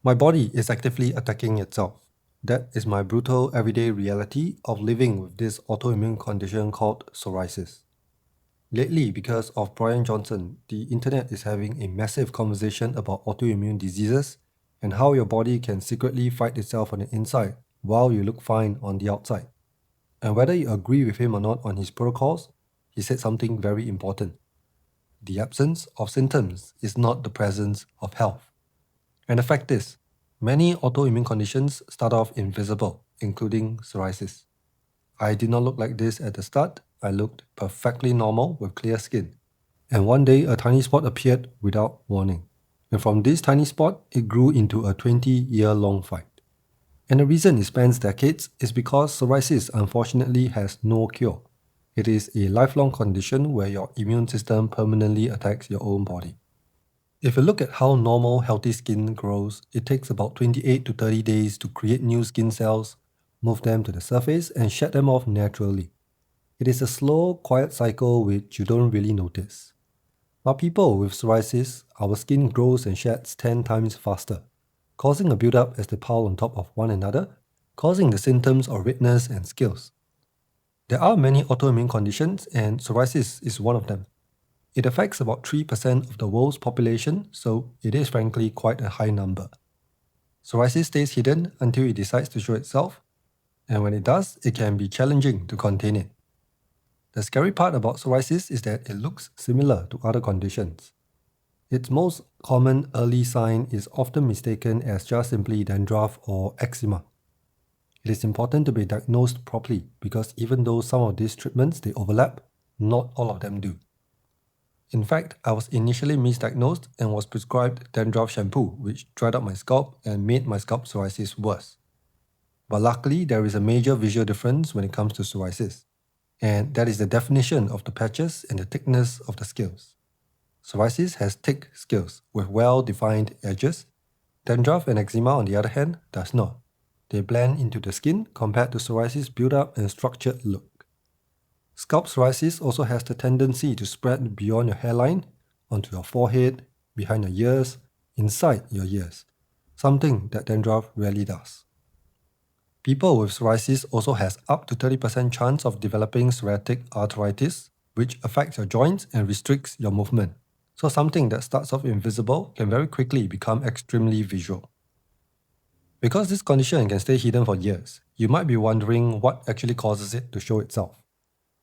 My body is actively attacking itself. That is my brutal everyday reality of living with this autoimmune condition called psoriasis. Lately, because of Bryan Johnson, the internet is having a massive conversation about autoimmune diseases and how your body can secretly fight itself on the inside while you look fine on the outside. And whether you agree with him or not on his protocols, he said something very important. The absence of symptoms is not the presence of health. And the fact is, many autoimmune conditions start off invisible, including psoriasis. I did not look like this at the start. I looked perfectly normal with clear skin. And one day, a tiny spot appeared without warning. And from this tiny spot, it grew into a 20-year-long fight. And the reason it spans decades is because psoriasis unfortunately has no cure. It is a lifelong condition where your immune system permanently attacks your own body. If you look at how normal, healthy skin grows, it takes about 28 to 30 days to create new skin cells, move them to the surface, and shed them off naturally. It is a slow, quiet cycle which you don't really notice. But people with psoriasis, our skin grows and sheds 10 times faster, causing a build-up as they pile on top of one another, causing the symptoms of redness and scales. There are many autoimmune conditions, and psoriasis is one of them. It affects about 3% of the world's population, so it is frankly quite a high number. Psoriasis stays hidden until it decides to show itself, and when it does, it can be challenging to contain it. The scary part about psoriasis is that it looks similar to other conditions. Its most common early sign is often mistaken as just simply dandruff or eczema. It is important to be diagnosed properly because even though some of these treatments they overlap, not all of them do. In fact, I was initially misdiagnosed and was prescribed dandruff shampoo, which dried up my scalp and made my scalp psoriasis worse. But luckily, there is a major visual difference when it comes to psoriasis, and that is the definition of the patches and the thickness of the scales. Psoriasis has thick scales with well-defined edges. Dandruff and eczema, on the other hand, does not. They blend into the skin compared to psoriasis' build-up and structured look. Scalp psoriasis also has the tendency to spread beyond your hairline, onto your forehead, behind your ears, inside your ears, something that dandruff rarely does. People with psoriasis also has up to 30% chance of developing psoriatic arthritis, which affects your joints and restricts your movement. So something that starts off invisible can very quickly become extremely visual. Because this condition can stay hidden for years, you might be wondering what actually causes it to show itself.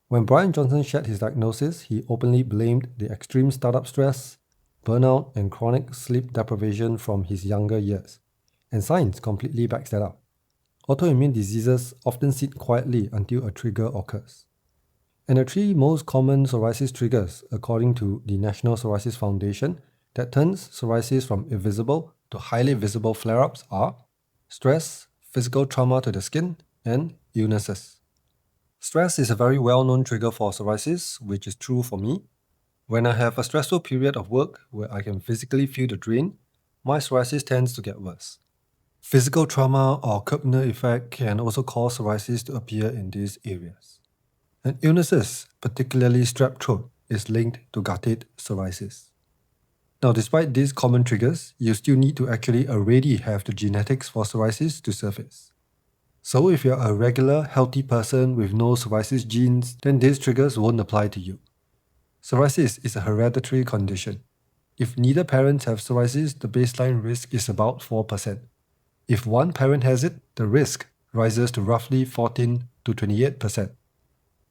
When Bryan Johnson shared his diagnosis, he openly blamed the extreme startup stress, burnout, and chronic sleep deprivation from his younger years. And science completely backs that up. Autoimmune diseases often sit quietly until a trigger occurs. And the three most common psoriasis triggers, according to the National Psoriasis Foundation, that turns psoriasis from invisible to highly visible flare-ups are stress, physical trauma to the skin, and illnesses. Stress is a very well-known trigger for psoriasis, which is true for me. When I have a stressful period of work where I can physically feel the drain, my psoriasis tends to get worse. Physical trauma or Koebner effect can also cause psoriasis to appear in these areas. And illnesses, particularly strep throat, is linked to gutted psoriasis. Now, despite these common triggers, you still need to actually already have the genetics for psoriasis to surface. So if you're a regular, healthy person with no psoriasis genes, then these triggers won't apply to you. Psoriasis is a hereditary condition. If neither parent have psoriasis, the baseline risk is about 4%. If one parent has it, the risk rises to roughly 14 to 28%.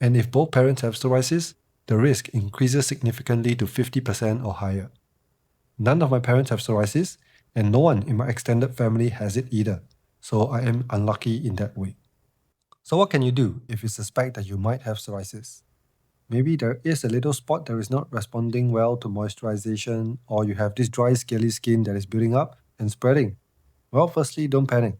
And if both parents have psoriasis, the risk increases significantly to 50% or higher. None of my parents have psoriasis, and no one in my extended family has it either, so I am unlucky in that way. So what can you do if you suspect that you might have psoriasis? Maybe there is a little spot that is not responding well to moisturization, or you have this dry, scaly skin that is building up and spreading. Well, firstly, don't panic.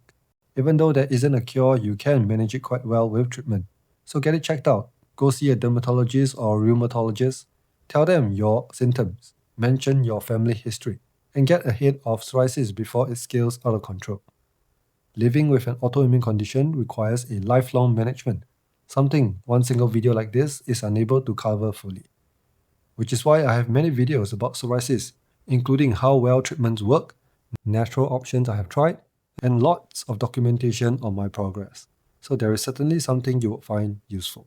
Even though there isn't a cure, you can manage it quite well with treatment. So get it checked out. Go see a dermatologist or rheumatologist. Tell them your symptoms. Mention your family history, and get ahead of psoriasis before it scales out of control. Living with an autoimmune condition requires a lifelong management, something one single video like this is unable to cover fully. Which is why I have many videos about psoriasis, including how well treatments work natural options I have tried, and lots of documentation on my progress. So there is certainly something you would find useful.